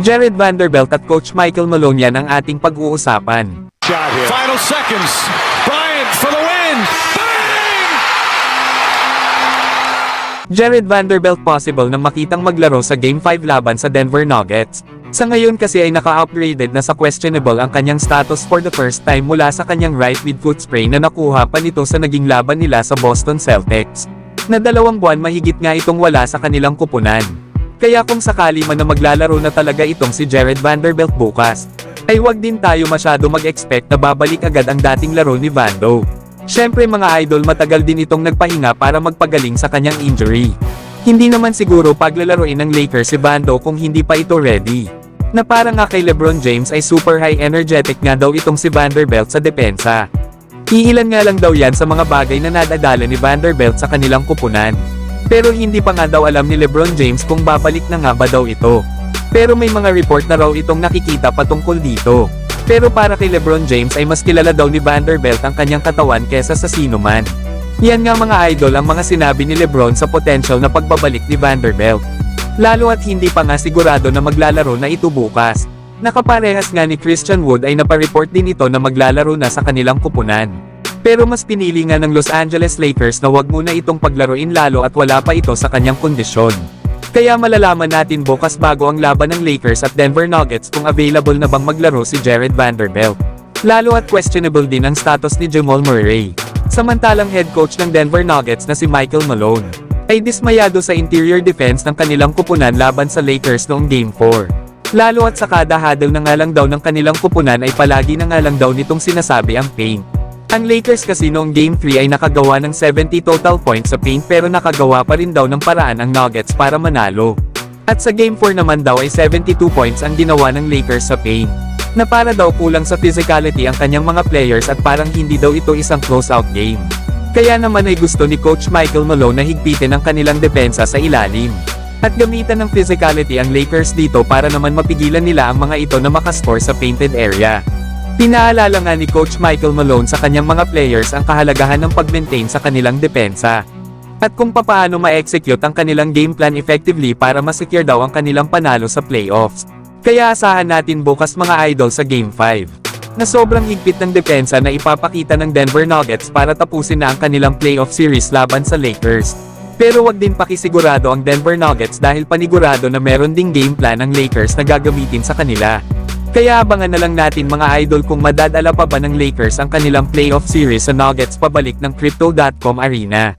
Jared Vanderbilt at Coach Michael Malone yan ang ating pag-uusapan. Final seconds. Bryant for the win. Bang! Jared Vanderbilt possible na makitang maglaro sa Game 5 laban sa Denver Nuggets. Sa ngayon kasi ay naka-upgraded na sa questionable ang kanyang status for the first time mula sa kanyang right midfoot sprain na nakuha pa nito sa naging laban nila sa Boston Celtics. Na 2 buwan mahigit nga itong wala sa kanilang kupunan. Kaya kung sakali man na maglalaro na talaga itong si Jared Vanderbilt bukas, ay wag din tayo masyado mag-expect na babalik agad ang dating laro ni Vando. Syempre mga idol, matagal din itong nagpahinga para magpagaling sa kanyang injury. Hindi naman siguro paglalaroin ng Lakers si Vando kung hindi pa ito ready. Na para nga kay LeBron James ay super high energetic nga daw itong si Vanderbilt sa depensa. Iilan nga lang daw yan sa mga bagay na nadadala ni Vanderbilt sa kanilang kupunan. Pero hindi pa nga daw alam ni LeBron James kung babalik na nga ba daw ito. Pero may mga report na raw itong nakikita patungkol dito. Pero para kay LeBron James ay mas kilala daw ni Vanderbilt ang kanyang katawan kesa sa sino man. Yan nga mga idol ang mga sinabi ni LeBron sa potential na pagbabalik ni Vanderbilt. Lalo at hindi pa nga sigurado na maglalaro na ito bukas. Nakaparehas nga ni Christian Wood ay napareport din ito na maglalaro na sa kanilang kupunan. Pero mas pinili nga ng Los Angeles Lakers na wag muna itong paglaruin lalo at wala pa ito sa kanyang kondisyon. Kaya malalaman natin bukas bago ang laban ng Lakers at Denver Nuggets kung available na bang maglaro si Jared Vanderbilt. Lalo at questionable din ang status ni Jamal Murray. Samantalang head coach ng Denver Nuggets na si Michael Malone ay dismayado sa interior defense ng kanilang kupunan laban sa Lakers noong Game 4. Lalo at sa kada huddle na nga lang daw ng kanilang kupunan ay palagi na nga lang daw nitong sinasabi ang paint. Ang Lakers kasi noong Game 3 ay nakagawa ng 70 total points sa paint pero nakagawa pa rin daw ng paraan ang Nuggets para manalo. At sa Game 4 naman daw ay 72 points ang ginawa ng Lakers sa paint. Na para daw kulang sa physicality ang kanyang mga players at parang hindi daw ito isang close-out game. Kaya naman ay gusto ni Coach Michael Malone na higpitin ang kanilang depensa sa ilalim. At gamitan ng physicality ang Lakers dito para naman mapigilan nila ang mga ito na makascore sa painted area. Pinaalala nga ni Coach Michael Malone sa kanyang mga players ang kahalagahan ng pag-maintain sa kanilang depensa. At kung papaano ma-execute ang kanilang game plan effectively para masecure daw ang kanilang panalo sa playoffs. Kaya asahan natin bukas mga idol sa Game 5. Na sobrang higpit ng depensa na ipapakita ng Denver Nuggets para tapusin na ang kanilang playoff series laban sa Lakers. Pero wag din pakisigurado ang Denver Nuggets dahil panigurado na meron ding game plan ang Lakers na gagamitin sa kanila. Kaya abangan na lang natin mga idol kung madadala pa ba ng Lakers ang kanilang playoff series sa Nuggets pabalik ng Crypto.com Arena.